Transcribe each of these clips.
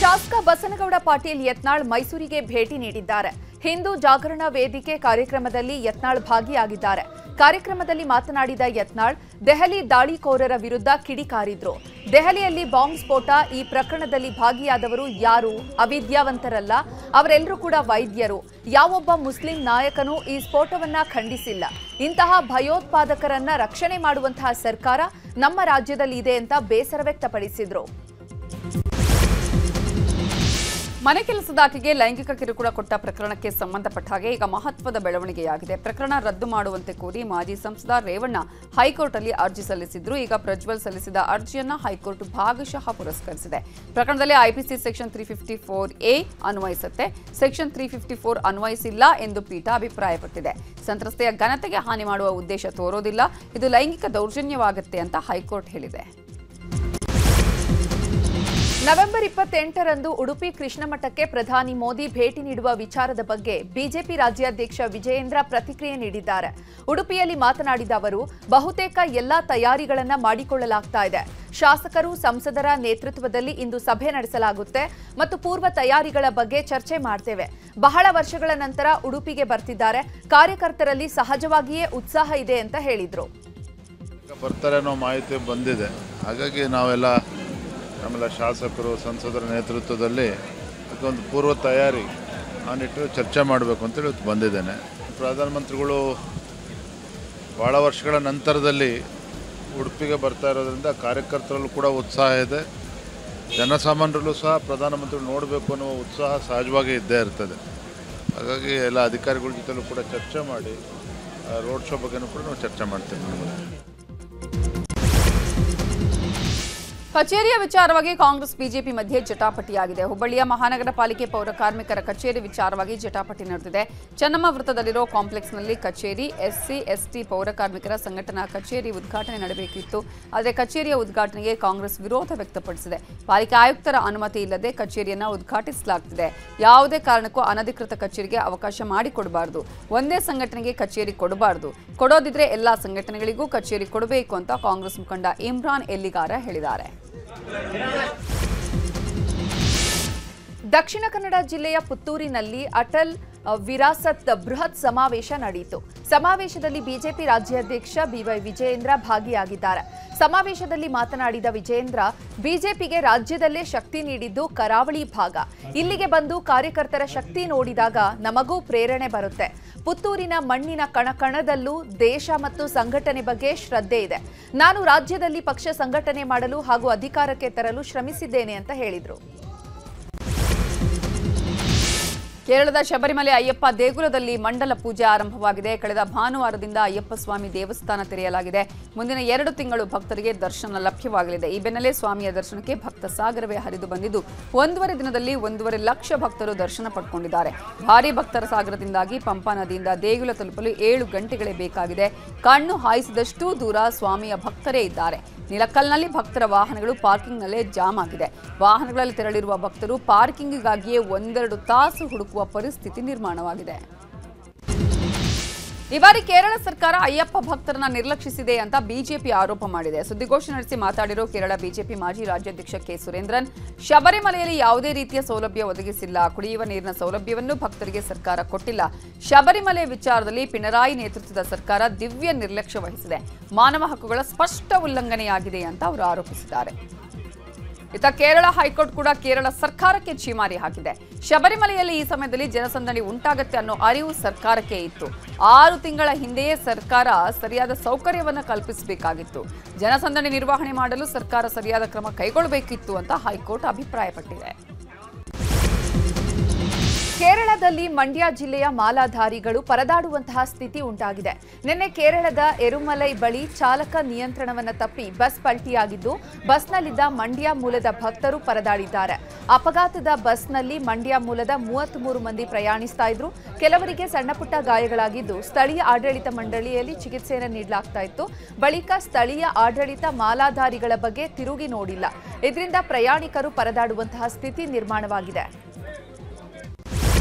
ಶಾಸಕ ಬಸನಗೌಡ ಪಾಟೀಲ್ ಯತ್ನಾಳ್ ಮೈಸೂರಿಗೆ ಭೇಟಿ ನೀಡಿದ್ದಾರೆ. ಹಿಂದೂ ಜಾಗರಣ ವೇದಿಕೆ ಕಾರ್ಯಕ್ರಮದಲ್ಲಿ ಯತ್ನಾಳ್ ಭಾಗಿಯಾಗಿದ್ದಾರೆ. ಕಾರ್ಯಕ್ರಮದಲ್ಲಿ ಮಾತನಾಡಿದ ಯತ್ನಾಳ್ ದೆಹಲಿ ದಾಳಿಕೋರರ ವಿರುದ್ಧ ಕಿಡಿಕಾರಿದ್ರು. ದೆಹಲಿಯಲ್ಲಿ ಬಾಂಬ್ ಸ್ಫೋಟ ಈ ಪ್ರಕರಣದಲ್ಲಿ ಭಾಗಿಯಾದವರು ಯಾರು ಅವಿದ್ಯಾವಂತರಲ್ಲ, ಅವರೆಲ್ಲರೂ ಕೂಡ ವೈದ್ಯರು. ಯಾವೊಬ್ಬ ಮುಸ್ಲಿಂ ನಾಯಕನೂ ಈ ಸ್ಫೋಟವನ್ನ ಖಂಡಿಸಿಲ್ಲ. ಇಂತಹ ಭಯೋತ್ಪಾದಕರನ್ನ ರಕ್ಷಣೆ ಮಾಡುವಂತಹ ಸರ್ಕಾರ ನಮ್ಮ ರಾಜ್ಯದಲ್ಲಿ ಇದೆ ಅಂತ ಬೇಸರ ವ್ಯಕ್ತಪಡಿಸಿದ್ರು. ಮನೆ ಕೆಲಸದಾಕೆಗೆ ಲೈಂಗಿಕ ಕಿರುಕುಳ ಕೊಟ್ಟ ಪ್ರಕರಣಕ್ಕೆ ಸಂಬಂಧಪಟ್ಟ ಹಾಗೆ ಈಗ ಮಹತ್ವದ ಬೆಳವಣಿಗೆಯಾಗಿದೆ. ಪ್ರಕರಣ ರದ್ದು ಮಾಡುವಂತೆ ಕೋರಿ ಮಾಜಿ ಸಂಸದ ರೇವಣ್ಣ ಹೈಕೋರ್ಟ್ ಅಲ್ಲಿ ಅರ್ಜಿ ಸಲ್ಲಿಸಿದ್ರು. ಈಗ ಪ್ರಜ್ವಲ್ ಸಲ್ಲಿಸಿದ ಅರ್ಜಿಯನ್ನ ಹೈಕೋರ್ಟ್ ಭಾಗಶಃ ಪುರಸ್ಕರಿಸಿದೆ. ಪ್ರಕರಣದಲ್ಲಿ ಐಪಿಸಿ ಸೆಕ್ಷನ್ 354A ಅನ್ವಯಿಸುತ್ತೆ. ಸೆಕ್ಷನ್ 354 ಅನ್ವಯಿಸಿಲ್ಲ ಎಂದು ಪೀಠ ಅಭಿಪ್ರಾಯಪಟ್ಟಿದೆ. ಸಂತ್ರಸ್ತೆಯ ಘನತೆಗೆ ಹಾನಿ ಮಾಡುವ ಉದ್ದೇಶ ತೋರೋದಿಲ್ಲ, ಇದು ಲೈಂಗಿಕ ದೌರ್ಜನ್ಯವಾಗುತ್ತೆ ಅಂತ ಹೈಕೋರ್ಟ್ ಹೇಳಿದೆ. ನವೆಂಬರ್ 28ರಂದು ಉಡುಪಿ ಕೃಷ್ಣಮಠಕ್ಕೆ ಪ್ರಧಾನಿ ಮೋದಿ ಭೇಟಿ ನೀಡುವ ವಿಚಾರದ ಬಗ್ಗೆ ಬಿಜೆಪಿ ರಾಜ್ಯಾಧ್ಯಕ್ಷ ವಿಜಯೇಂದ್ರ ಪ್ರತಿಕ್ರಿಯೆ ನೀಡಿದ್ದಾರೆ. ಉಡುಪಿಯಲ್ಲಿ ಮಾತನಾಡಿದ ಅವರು, ಬಹುತೇಕ ಎಲ್ಲಾ ತಯಾರಿಗಳನ್ನು ಮಾಡಿಕೊಳ್ಳಲಾಗ್ತಾ ಇದೆ. ಶಾಸಕರು ಸಂಸದರ ನೇತೃತ್ವದಲ್ಲಿ ಇಂದು ಸಭೆ ನಡೆಸಲಾಗುತ್ತೆ ಮತ್ತು ಪೂರ್ವ ತಯಾರಿಗಳ ಬಗ್ಗೆ ಚರ್ಚೆ ಮಾಡ್ತೇವೆ. ಬಹಳ ವರ್ಷಗಳ ನಂತರ ಉಡುಪಿಗೆ ಬರ್ತಿದ್ದಾರೆ. ಕಾರ್ಯಕರ್ತರಲ್ಲಿ ಸಹಜವಾಗಿಯೇ ಉತ್ಸಾಹ ಇದೆ ಅಂತ ಹೇಳಿದ್ರು. ಬರ್ತಾರೆ ಅನ್ನೋ ಮಾಹಿತಿ ಬಂದಿದೆ. ಹಾಗಾಗಿ ನಾವೆಲ್ಲ ಆಮೇಲೆ ಶಾಸಕರು ಸಂಸದರ ನೇತೃತ್ವದಲ್ಲಿ ಅದಕ್ಕೊಂದು ಪೂರ್ವ ತಯಾರಿ ಆ ನಿಟ್ಟಿನಲ್ಲಿ ಚರ್ಚೆ ಮಾಡಬೇಕು ಅಂತೇಳಿ ಬಂದಿದ್ದೇನೆ. ಪ್ರಧಾನಮಂತ್ರಿಗಳು ಭಾಳ ವರ್ಷಗಳ ನಂತರದಲ್ಲಿ ಉಡುಪಿಗೆ ಬರ್ತಾ ಇರೋದ್ರಿಂದ ಕಾರ್ಯಕರ್ತರಲ್ಲೂ ಕೂಡ ಉತ್ಸಾಹ ಇದೆ. ಜನಸಾಮಾನ್ಯರಲ್ಲೂ ಸಹ ಪ್ರಧಾನಮಂತ್ರಿಗಳು ನೋಡಬೇಕು ಅನ್ನೋ ಉತ್ಸಾಹ ಸಹಜವಾಗಿ ಇದ್ದೇ ಇರ್ತದೆ. ಹಾಗಾಗಿ ಎಲ್ಲ ಅಧಿಕಾರಿಗಳ ಜೊತೆಲೂ ಕೂಡ ಚರ್ಚೆ ಮಾಡಿ ರೋಡ್ ಶೋ ಬಗ್ಗೆನೂ ಕೂಡ ನಾವು ಚರ್ಚೆ ಮಾಡ್ತೇವೆ. ಕಚೇರಿಯ ವಿಚಾರವಾಗಿ ಕಾಂಗ್ರೆಸ್ ಬಿಜೆಪಿ ಮಧ್ಯೆ ಜಟಾಪಟಿಯಾಗಿದೆ. ಹುಬ್ಬಳ್ಳಿಯ ಮಹಾನಗರ ಪಾಲಿಕೆ ಪೌರ ಕಾರ್ಮಿಕರ ಕಚೇರಿ ವಿಚಾರವಾಗಿ ಜಟಾಪಟಿ ನಡೆದಿದೆ. ಚೆನ್ನಮ್ಮ ವೃತ್ತದಲ್ಲಿರೋ ಕಾಂಪ್ಲೆಕ್ಸ್ನಲ್ಲಿ ಕಚೇರಿ ಎಸ್ಸಿ ಎಸ್ಟಿ ಪೌರ ಕಾರ್ಮಿಕರ ಸಂಘಟನಾ ಕಚೇರಿ ಉದ್ಘಾಟನೆ ನಡೆಯಬೇಕಿತ್ತು. ಆದರೆ ಕಚೇರಿಯ ಉದ್ಘಾಟನೆಗೆ ಕಾಂಗ್ರೆಸ್ ವಿರೋಧ ವ್ಯಕ್ತಪಡಿಸಿದೆ. ಪಾಲಿಕೆ ಆಯುಕ್ತರ ಅನುಮತಿ ಇಲ್ಲದೆ ಕಚೇರಿಯನ್ನು ಉದ್ಘಾಟಿಸಲಾಗುತ್ತಿದೆ. ಯಾವುದೇ ಕಾರಣಕ್ಕೂ ಅನಧಿಕೃತ ಕಚೇರಿಗೆ ಅವಕಾಶ ಮಾಡಿಕೊಡಬಾರದು. ಒಂದೇ ಸಂಘಟನೆಗೆ ಕಚೇರಿ ಕೊಡಬಾರದು. ಕೊಡೋದಿದ್ರೆ ಎಲ್ಲಾ ಸಂಘಟನೆಗಳಿಗೂ ಕಚೇರಿ ಕೊಡಬೇಕು ಅಂತ ಕಾಂಗ್ರೆಸ್ ಮುಖಂಡ ಇಮ್ರಾನ್ ಎಲ್ಲಿಗಾರ ಹೇಳಿದ್ದಾರೆ. ದಕ್ಷಿಣ ಕನ್ನಡ ಜಿಲ್ಲೆಯ ಪುತ್ತೂರಿನಲ್ಲಿ ಅಟಲ್ ವಿರಾಸತ್ ಬೃಹತ್ ಸಮಾವೇಶ ನಡೆಯಿತು. ಸಮಾವೇಶದಲ್ಲಿ ಬಿಜೆಪಿ ರಾಜ್ಯಾಧ್ಯಕ್ಷ ಬಿವೈ ವಿಜಯೇಂದ್ರ ಭಾಗಿಯಾಗಿದ್ದಾರೆ. ಸಮಾವೇಶದಲ್ಲಿ ಮಾತನಾಡಿದ ವಿಜಯೇಂದ್ರ, ಬಿಜೆಪಿಗೆ ರಾಜ್ಯದಲ್ಲೇ ಶಕ್ತಿ ನೀಡಿದ್ದು ಕರಾವಳಿ ಭಾಗ. ಇಲ್ಲಿಗೆ ಬಂದು ಕಾರ್ಯಕರ್ತರ ಶಕ್ತಿ ನೋಡಿದಾಗ ನಮಗೂ ಪ್ರೇರಣೆ ಬರುತ್ತೆ. ಪುತ್ತೂರಿನ ಮಣ್ಣಿನ ಕಣಕಣದಲ್ಲೂ ದೇಶ ಮತ್ತು ಸಂಘಟನೆ ಬಗ್ಗೆ ಶ್ರದ್ಧೆ ಇದೆ. ನಾನು ರಾಜ್ಯದಲ್ಲಿ ಪಕ್ಷ ಸಂಘಟನೆ ಮಾಡಲು ಹಾಗೂ ಅಧಿಕಾರಕ್ಕೆ ತರಲು ಶ್ರಮಿಸಿದ್ದೇನೆ ಅಂತ ಹೇಳಿದರು. ಕೇರಳದ ಶಬರಿಮಲೆ ಅಯ್ಯಪ್ಪ ದೇಗುಲದಲ್ಲಿ ಮಂಡಲ ಪೂಜೆ ಆರಂಭವಾಗಿದೆ. ಕಳೆದ ಭಾನುವಾರದಿಂದ ಅಯ್ಯಪ್ಪ ಸ್ವಾಮಿ ದೇವಸ್ಥಾನ ತೆರೆಯಲಾಗಿದೆ. ಮುಂದಿನ 2 ತಿಂಗಳು ಭಕ್ತರಿಗೆ ದರ್ಶನ ಲಭ್ಯವಾಗಲಿದೆ. ಈ ಬೆನ್ನಲ್ಲೇ ಸ್ವಾಮಿಯ ದರ್ಶನಕ್ಕೆ ಭಕ್ತ ಸಾಗರವೇ ಹರಿದು ಬಂದಿದ್ದು 1.5 ದಿನದಲ್ಲಿ 1.5 ಲಕ್ಷ ಭಕ್ತರು ದರ್ಶನ ಪಡೆದುಕೊಂಡಿದ್ದಾರೆ. ಭಾರೀ ಭಕ್ತರ ಸಾಗರದಿಂದಾಗಿ ಪಂಪಾ ನದಿಯಿಂದ ದೇಗುಲ ತಲುಪಲು 7 ಗಂಟೆಗಳೇ ಬೇಕಾಗಿದೆ. ಕಣ್ಣು ಹಾಯಿಸಿದಷ್ಟೂ ದೂರ ಸ್ವಾಮಿಯ ಭಕ್ತರೇ ಇದ್ದಾರೆ. ನಿಲಕಲ್ನಲ್ಲಿ ಭಕ್ತರ ವಾಹನಗಳು ಪಾರ್ಕಿಂಗ್ನಲ್ಲೇ ಜಾಮ್ ಆಗಿದೆ. ವಾಹನಗಳಲ್ಲಿ ತೆರಳಿರುವ ಭಕ್ತರು ಪಾರ್ಕಿಂಗ್ಗಾಗಿಯೇ 1-2 ತಾಸು ಹುಡುಕುವ ಪರಿಸ್ಥಿತಿ ನಿರ್ಮಾಣವಾಗಿದೆ. ಈ ಬಾರಿ ಕೇರಳ ಸರ್ಕಾರ ಅಯ್ಯಪ್ಪ ಭಕ್ತರನ್ನ ನಿರ್ಲಕ್ಷಿಸಿದೆ ಅಂತ ಬಿಜೆಪಿ ಆರೋಪ ಮಾಡಿದೆ. ಸುದ್ದಿಗೋಷ್ಠಿ ನಡೆಸಿ ಮಾತಾಡಿರೋ ಕೇರಳ ಬಿಜೆಪಿ ಮಾಜಿ ರಾಜ್ಯಾಧ್ಯಕ್ಷ ಕೆ ಸುರೇಂದ್ರನ್, ಶಬರಿಮಲೆಯಲ್ಲಿ ಯಾವುದೇ ರೀತಿಯ ಸೌಲಭ್ಯ ಒದಗಿಸಿಲ್ಲ. ಕುಡಿಯುವ ನೀರಿನ ಸೌಲಭ್ಯವನ್ನು ಭಕ್ತರಿಗೆ ಸರ್ಕಾರ ಕೊಟ್ಟಿಲ್ಲ. ಶಬರಿಮಲೆ ವಿಚಾರದಲ್ಲಿ ಪಿಣರಾಯಿ ನೇತೃತ್ವದ ಸರ್ಕಾರ ದಿವ್ಯ ನಿರ್ಲಕ್ಷ್ಯ ವಹಿಸಿದೆ. ಮಾನವ ಹಕ್ಕುಗಳ ಸ್ಪಷ್ಟ ಉಲ್ಲಂಘನೆಯಾಗಿದೆ ಅಂತ ಅವರು ಆರೋಪಿಸಿದ್ದಾರೆ. ಇತ್ತ ಕೇರಳ ಹೈಕೋರ್ಟ್ ಕೂಡ ಕೇರಳ ಸರ್ಕಾರಕ್ಕೆ ಛೀಮಾರಿ ಹಾಕಿದೆ. ಶಬರಿಮಲೆಯಲ್ಲಿ ಈ ಸಮಯದಲ್ಲಿ ಜನಸಂದಣಿ ಉಂಟಾಗುತ್ತೆ ಅನ್ನೋ ಅರಿವು ಸರ್ಕಾರಕ್ಕೆ ಇತ್ತು. 6 ತಿಂಗಳ ಹಿಂದೆಯೇ ಸರ್ಕಾರ ಸರಿಯಾದ ಸೌಕರ್ಯವನ್ನು ಕಲ್ಪಿಸಬೇಕಾಗಿತ್ತು. ಜನಸಂದಣಿ ನಿರ್ವಹಣೆ ಮಾಡಲು ಸರ್ಕಾರ ಸರಿಯಾದ ಕ್ರಮ ಕೈಗೊಳ್ಳಬೇಕಿತ್ತು ಅಂತ ಹೈಕೋರ್ಟ್ ಅಭಿಪ್ರಾಯಪಟ್ಟಿದೆ. ಕೇರಳದಲ್ಲಿ ಮಂಡ್ಯ ಜಿಲ್ಲೆಯ ಮಾಲಾಧಾರಿಗಳು ಪರದಾಡುವಂತಹ ಸ್ಥಿತಿ ಉಂಟಾಗಿದೆ. ನಿನ್ನೆ ಕೇರಳದ ಎರುಮಲೈ ಬಳಿ ಚಾಲಕ ನಿಯಂತ್ರಣವನ್ನು ತಪ್ಪಿ ಬಸ್ ಪಲ್ಟಿಯಾಗಿದ್ದು, ಬಸ್ನಲ್ಲಿದ್ದ ಮಂಡ್ಯ ಮೂಲದ ಭಕ್ತರು ಪರದಾಡಿದ್ದಾರೆ. ಅಪಘಾತದ ಬಸ್ನಲ್ಲಿ ಮಂಡ್ಯ ಮೂಲದ 33 ಮಂದಿ ಪ್ರಯಾಣಿಸ್ತಾ ಇದ್ರು. ಕೆಲವರಿಗೆ ಸಣ್ಣಪುಟ್ಟ ಗಾಯಗಳಾಗಿದ್ದು ಸ್ಥಳೀಯ ಆಡಳಿತ ಮಂಡಳಿಯಲ್ಲಿ ಚಿಕಿತ್ಸೆಯನ್ನು ನೀಡಲಾಗ್ತಾ ಇತ್ತು. ಬಳಿಕ ಸ್ಥಳೀಯ ಆಡಳಿತ ಮಾಲಾಧಾರಿಗಳ ಬಗ್ಗೆ ತಿರುಗಿ ನೋಡಿಲ್ಲ. ಇದರಿಂದ ಪ್ರಯಾಣಿಕರು ಪರದಾಡುವಂತಹ ಸ್ಥಿತಿ ನಿರ್ಮಾಣವಾಗಿದೆ.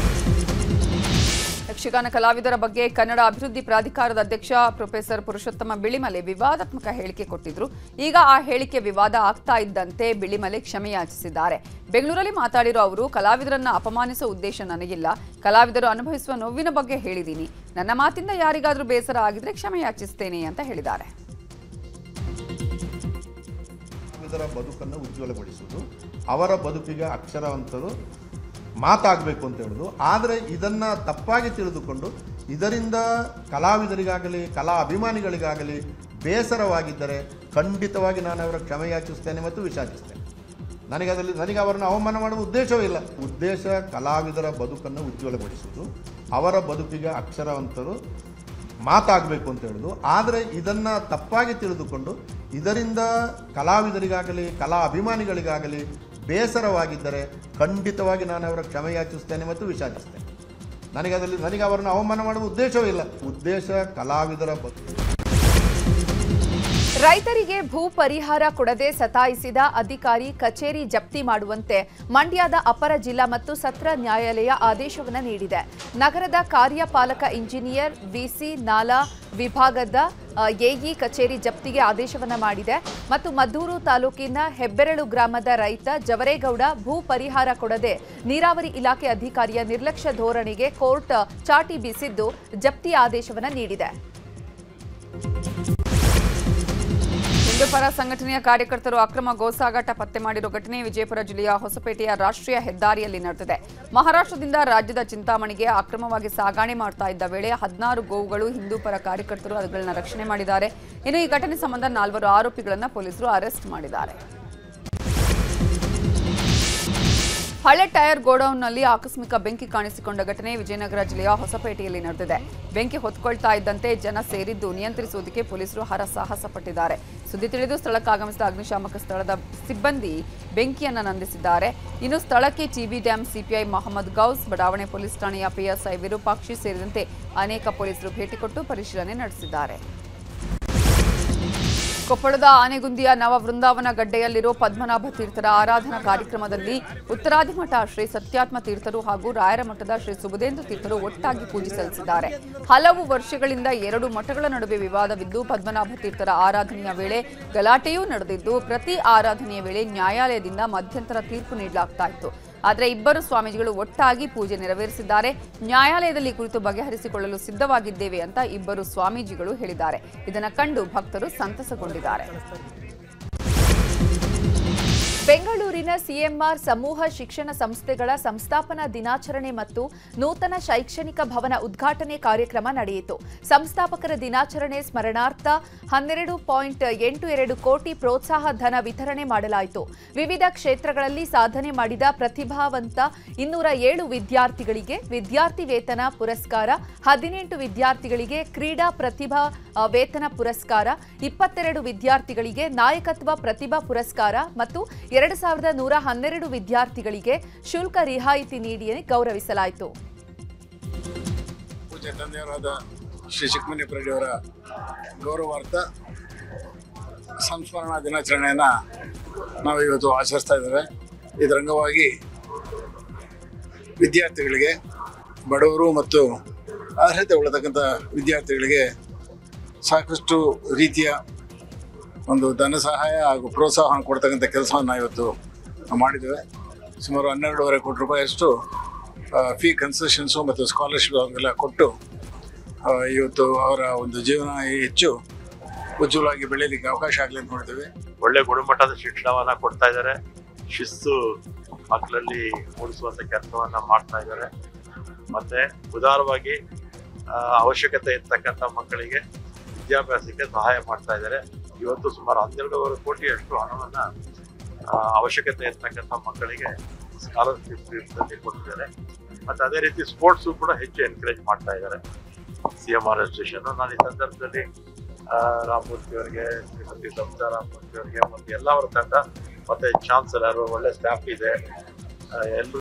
ಯಕ್ಷಗಾನ ಕಲಾವಿದರ ಬಗ್ಗೆ ಕನ್ನಡ ಅಭಿವೃದ್ಧಿ ಪ್ರಾಧಿಕಾರದ ಅಧ್ಯಕ್ಷ ಪ್ರೊಫೆಸರ್ ಪುರುಷೋತ್ತಮ ಬಿಳಿಮಲೆ ವಿವಾದಾತ್ಮಕ ಹೇಳಿಕೆ ಕೊಟ್ಟಿದ್ರು. ಈಗ ಆ ಹೇಳಿಕೆ ವಿವಾದ ಆಗ್ತಾ ಇದ್ದಂತೆ ಬಿಳಿಮಲೆ ಕ್ಷಮೆ ಯಾಚಿಸಿದ್ದಾರೆ. ಬೆಂಗಳೂರಲ್ಲಿ ಮಾತಾಡಿರೋ ಅವರು, ಕಲಾವಿದರನ್ನ ಅಪಮಾನಿಸುವ ಉದ್ದೇಶ ನನಗಿಲ್ಲ. ಕಲಾವಿದರು ಅನುಭವಿಸುವ ನೋವಿನ ಬಗ್ಗೆ ಹೇಳಿದ್ದೀನಿ. ನನ್ನ ಮಾತಿಂದ ಯಾರಿಗಾದ್ರೂ ಬೇಸರ ಆಗಿದ್ರೆ ಕ್ಷಮೆ ಯಾಚಿಸ್ತೇನೆ ಅಂತ ಹೇಳಿದ್ದಾರೆ. ಬದುಕನ್ನು ಉಜ್ವಲಗೊಳಿಸುವುದು, ಅವರ ಬದುಕಿಗೆ ಅಕ್ಷರವಂತರು ಮಾತಾಗಬೇಕು ಅಂತ ಹೇಳೋದು. ಆದರೆ ಇದನ್ನು ತಪ್ಪಾಗಿ ತಿಳಿದುಕೊಂಡು ಇದರಿಂದ ಕಲಾವಿದರಿಗಾಗಲಿ ಕಲಾ ಅಭಿಮಾನಿಗಳಿಗಾಗಲಿ ಬೇಸರವಾಗಿದ್ದರೆ ಖಂಡಿತವಾಗಿ ನಾನು ಅವರ ಕ್ಷಮೆ ಯಾಚಿಸ್ತೇನೆ ಮತ್ತು ವಿಷಾದಿಸ್ತೇನೆ. ನನಗೆ ಅವರನ್ನು ಅವಮಾನ ಮಾಡುವ ಉದ್ದೇಶವೇ ಇಲ್ಲ. ಉದ್ದೇಶ ಕಲಾವಿದರ ಬದುಕನ್ನು ಉಜ್ವಲಗೊಳಿಸುವುದು, ಅವರ ಬದುಕಿಗೆ ಅಕ್ಷರವಂತರು ಮಾತಾಗಬೇಕು ಅಂತ ಹೇಳೋದು. ಆದರೆ ಇದನ್ನು ತಪ್ಪಾಗಿ ತಿಳಿದುಕೊಂಡು ಇದರಿಂದ ಕಲಾವಿದರಿಗಾಗಲಿ ಕಲಾ ಅಭಿಮಾನಿಗಳಿಗಾಗಲಿ ಬೇಸರವಾಗಿದ್ದರೆ ಖಂಡಿತವಾಗಿ ನಾನು ಅವರ ಕ್ಷಮೆ ಯಾಚಿಸ್ತೇನೆ ಮತ್ತು ವಿಷಾದಿಸ್ತೇನೆ. ನನಗೆ ಅವರನ್ನು ಅವಮಾನ ಮಾಡುವ ಉದ್ದೇಶವೇ ಇಲ್ಲ. ಉದ್ದೇಶ ಕಲಾವಿದರ ಬದುಕು. ರೈತರಿಗೆ ಭೂ ಪರಿಹಾರ ಕೊಡದೆ ಸತಾಯಿಸಿದ ಅಧಿಕಾರಿ ಕಚೇರಿ ಜಪ್ತಿ ಮಾಡುವಂತೆ ಮಂಡ್ಯದ ಅಪರ ಜಿಲ್ಲಾ ಮತ್ತು ಸತ್ರ ನ್ಯಾಯಾಲಯ ಆದೇಶವನ್ನು ನೀಡಿದೆ. ನಗರದ ಕಾರ್ಯಪಾಲಕ ಇಂಜಿನಿಯರ್ ವಿಸಿ ನಾಲಾ ವಿಭಾಗದ ಎಇ ಕಚೇರಿ ಜಪ್ತಿಗೆ ಆದೇಶವನ್ನು ಮಾಡಿದೆ ಮತ್ತು ಮದ್ದೂರು ತಾಲೂಕಿನ ಹೆಬ್ಬೆರಳು ಗ್ರಾಮದ ರೈತ ಜವರೇಗೌಡ ಭೂ ಪರಿಹಾರ ಕೊಡದೆ ನೀರಾವರಿ ಇಲಾಖೆ ಅಧಿಕಾರಿಯ ನಿರ್ಲಕ್ಷ್ಯ ಧೋರಣೆಗೆ ಕೋರ್ಟ್ ಚಾಟಿ ಬೀಸಿದ್ದು ಜಪ್ತಿ ಆದೇಶವನ್ನು ನೀಡಿದೆ. ಹಿಂದೂಪರ ಸಂಘಟನೆಯ ಕಾರ್ಯಕರ್ತರು ಅಕ್ರಮ ಗೋಸಾಗಾಟ ಪತ್ತೆ ಮಾಡಿರುವ ಘಟನೆ ವಿಜಯಪುರ ಜಿಲ್ಲೆಯ ಹೊಸಪೇಟೆಯ ರಾಷ್ಟ್ರೀಯ ಹೆದ್ದಾರಿಯಲ್ಲಿ ನಡೆದಿದೆ. ಮಹಾರಾಷ್ಟ್ರದಿಂದ ರಾಜ್ಯದ ಚಿಂತಾಮಣಿಗೆ ಅಕ್ರಮವಾಗಿ ಸಾಗಣೆ ಮಾಡ್ತಾ ಇದ್ದ ವೇಳೆ 16 ಗೋವುಗಳು ಹಿಂದೂಪರ ಕಾರ್ಯಕರ್ತರು ಅವುಗಳನ್ನು ರಕ್ಷಣೆ ಮಾಡಿದ್ದಾರೆ. ಇನ್ನು ಈ ಘಟನೆ ಸಂಬಂಧ 4 ಆರೋಪಿಗಳನ್ನು ಪೊಲೀಸರು ಅರೆಸ್ಟ್ ಮಾಡಿದ್ದಾರೆ. ಹಳೆ ಟೈರ್ ಗೋಡೌನ್ನಲ್ಲಿ ಆಕಸ್ಮಿಕ ಬೆಂಕಿ ಕಾಣಿಸಿಕೊಂಡ ಘಟನೆ ವಿಜಯನಗರ ಜಿಲ್ಲೆಯ ಹೊಸಪೇಟೆಯಲ್ಲಿ ನಡೆದಿದೆ. ಬೆಂಕಿ ಹೊತ್ಕೊಳ್ತಾ ಇದ್ದಂತೆ ಜನ ಸೇರಿದ್ದು ನಿಯಂತ್ರಿಸುವುದಕ್ಕೆ ಪೊಲೀಸರು ಹರಸಾಹಸ ಪಟ್ಟಿದ್ದಾರೆ. ಸುದ್ದಿ ತಿಳಿದು ಸ್ಥಳಕ್ಕೆ ಆಗಮಿಸಿದ ಅಗ್ನಿಶಾಮಕ ಸ್ಥಳದ ಸಿಬ್ಬಂದಿ ಬೆಂಕಿಯನ್ನು ನಂದಿಸಿದ್ದಾರೆ. ಇನ್ನು ಸ್ಥಳಕ್ಕೆ TB dam CPI Mohammed Ghouse, ಬಡಾವಣೆ ಪೊಲೀಸ್ ಠಾಣೆಯ ಪಿಎಸ್ಐ ವಿರೂಪಾಕ್ಷಿ ಸೇರಿದಂತೆ ಅನೇಕ ಪೊಲೀಸರು ಭೇಟಿ ಕೊಟ್ಟು ಪರಿಶೀಲನೆ ನಡೆಸಿದ್ದಾರೆ. ಕೊಪ್ಪಳದ ಆನೆಗುಂದಿಯ ನವ ವೃಂದಾವನ ಗಡ್ಡೆಯಲ್ಲಿರೋ ಪದ್ಮನಾಭ ತೀರ್ಥರ ಆರಾಧನಾ ಕಾರ್ಯಕ್ರಮದಲ್ಲಿ ಉತ್ತರಾದಿಮಠ ಶ್ರೀ ಸತ್ಯಾತ್ಮ ತೀರ್ಥರು ಹಾಗೂ ರಾಯರ ಮಠದ ಶ್ರೀ ಸುಬುಧೇಂದ್ರ ತೀರ್ಥರು ಒಟ್ಟಾಗಿ ಪೂಜೆ ಸಲ್ಲಿಸಿದ್ದಾರೆ. ಹಲವು ವರ್ಷಗಳಿಂದ 2 ಮಠಗಳ ನಡುವೆ ವಿವಾದವಿದ್ದು ಪದ್ಮನಾಭ ತೀರ್ಥರ ಆರಾಧನೆಯ ವೇಳೆ ಗಲಾಟೆಯೂ ನಡೆದಿದ್ದು ಪ್ರತಿ ಆರಾಧನೆಯ ವೇಳೆ ನ್ಯಾಯಾಲಯದಿಂದ ಮಧ್ಯಂತರ ತೀರ್ಪು ನೀಡಲಾಗ್ತಾ ಇತ್ತು. ಆದರೆ ಇಬ್ಬರು ಸ್ವಾಮೀಜಿಗಳು ಒಟ್ಟಾಗಿ ಪೂಜೆ ನೆರವೇರಿಸಿದ್ದಾರೆ. ನ್ಯಾಯಾಲಯದಲ್ಲಿ ಕುರಿತು ಬಗೆಹರಿಸಿಕೊಳ್ಳಲು ಸಿದ್ಧವಾಗಿದ್ದೇವೆ ಅಂತ ಇಬ್ಬರು ಸ್ವಾಮೀಜಿಗಳು ಹೇಳಿದ್ದಾರೆ. ಇದನ್ನು ಕಂಡು ಭಕ್ತರು ಸಂತಸಗೊಂಡಿದ್ದಾರೆ. ಬೆಂಗಳೂರಿನ ಸಿಎಂಆರ್ ಸಮೂಹ ಶಿಕ್ಷಣ ಸಂಸ್ಥೆಗಳ ಸಂಸ್ಥಾಪನಾ ದಿನಾಚರಣೆ ಮತ್ತು ನೂತನ ಶೈಕ್ಷಣಿಕ ಭವನ ಉದ್ಘಾಟನೆ ಕಾರ್ಯಕ್ರಮ ನಡೆಯಿತು. ಸಂಸ್ಥಾಪಕರ ದಿನಾಚರಣೆ ಸ್ಮರಣಾರ್ಥ 12.82 ಕೋಟಿ ಪ್ರೋತ್ಸಾಹ ಧನ ವಿತರಣೆ ಮಾಡಲಾಯಿತು. ವಿವಿಧ ಕ್ಷೇತ್ರಗಳಲ್ಲಿ ಸಾಧನೆ ಮಾಡಿದ ಪ್ರತಿಭಾವಂತ 207 ವಿದ್ಯಾರ್ಥಿಗಳಿಗೆ ವಿದ್ಯಾರ್ಥಿ ವೇತನ ಪುರಸ್ಕಾರ, 18 ವಿದ್ಯಾರ್ಥಿಗಳಿಗೆ ಕ್ರೀಡಾ ಪ್ರತಿಭಾ ವೇತನ ಪುರಸ್ಕಾರ, 22 ವಿದ್ಯಾರ್ಥಿಗಳಿಗೆ ನಾಯಕತ್ವ ಪ್ರತಿಭಾ ಪುರಸ್ಕಾರ ಮತ್ತು 2112 ವಿದ್ಯಾರ್ಥಿಗಳಿಗೆ ಶುಲ್ಕ ರಿಯಾಯಿತಿ ನೀಡಿ ಗೌರವಿಸಲಾಯಿತು. ಪೂಜ್ಯ ತಂದೆಯವರಾದ ಶ್ರೀ ಚಿಕ್ಕಮನೇಪುರಡಿಯವರ ಗೌರವಾರ್ಥ ಸಂಸ್ಮರಣಾ ದಿನಾಚರಣೆಯನ್ನು ನಾವು ಇವತ್ತು ಆಚರಿಸ್ತಾ ಇದ್ದೇವೆ. ಇದರ ಅಂಗವಾಗಿ ವಿದ್ಯಾರ್ಥಿಗಳಿಗೆ, ಬಡವರು ಮತ್ತು ಅರ್ಹತೆ ಉಳ್ಳತಕ್ಕಂಥ ವಿದ್ಯಾರ್ಥಿಗಳಿಗೆ ಸಾಕಷ್ಟು ರೀತಿಯ ಒಂದು ಧನ ಸಹಾಯ ಹಾಗೂ ಪ್ರೋತ್ಸಾಹವನ್ನು ಕೊಡ್ತಕ್ಕಂಥ ಕೆಲಸವನ್ನು ಇವತ್ತು ಮಾಡಿದ್ದೇವೆ. ಸುಮಾರು 12.5 ಕೋಟಿ ರೂಪಾಯಿಯಷ್ಟು ಫೀ ಕನ್ಸೆಷನ್ಸು ಮತ್ತು ಸ್ಕಾಲರ್ಶಿಪ್ ಅವರಿಗೆಲ್ಲ ಕೊಟ್ಟು ಇವತ್ತು ಅವರ ಒಂದು ಜೀವನ ಹೆಚ್ಚು ಉಜ್ವಲವಾಗಿ ಬೆಳೆಯಲಿಕ್ಕೆ ಅವಕಾಶ ಆಗಲಿ ಅಂತ ನೋಡ್ತೇವೆ. ಒಳ್ಳೆ ಗುಣಮಟ್ಟದ ಶಿಕ್ಷಣವನ್ನು ಕೊಡ್ತಾ ಇದ್ದಾರೆ. ಶಿಸ್ತು ಮಕ್ಕಳಲ್ಲಿ ಮೂಡಿಸುವಂಥ ಕೆಲಸವನ್ನು ಮಾಡ್ತಾ ಇದ್ದಾರೆ. ಮತ್ತು ಉದಾರವಾಗಿ ಅವಶ್ಯಕತೆ ಇರ್ತಕ್ಕಂಥ ಮಕ್ಕಳಿಗೆ ವಿದ್ಯಾಭ್ಯಾಸಕ್ಕೆ ಸಹಾಯ ಮಾಡ್ತಾ ಇದ್ದಾರೆ. ಇವತ್ತು ಸುಮಾರು 12.5 ಕೋಟಿಯಷ್ಟು ಹಣವನ್ನು ಅವಶ್ಯಕತೆ ಇರ್ತಕ್ಕಂಥ ಮಕ್ಕಳಿಗೆ ಸ್ಕಾಲರ್ಶಿಪ್ ರೂಪದಲ್ಲಿ ಕೊಡ್ತಿದ್ದಾರೆ. ಮತ್ತು ಅದೇ ರೀತಿ ಸ್ಪೋರ್ಟ್ಸು ಕೂಡ ಹೆಚ್ಚು ಎನ್ಕರೇಜ್ ಮಾಡ್ತಾ ಇದ್ದಾರೆ. CMR ಅಸೋಸಿಯೇಷನ್ ನಾನು ಈ ಸಂದರ್ಭದಲ್ಲಿ ರಾಮಮೂರ್ತಿ ಅವರಿಗೆ, ಶ್ರೀಮತಿ ಸವಿತಾ ರಾಮಮೂರ್ತಿ ಅವರಿಗೆ ಮತ್ತು ಎಲ್ಲ ಅವರ ತಂಡ ಮತ್ತು ಚಾನ್ಸಲರು, ಒಳ್ಳೆ ಸ್ಟಾಫ್ ಇದೆ, ಎಲ್ಲರೂ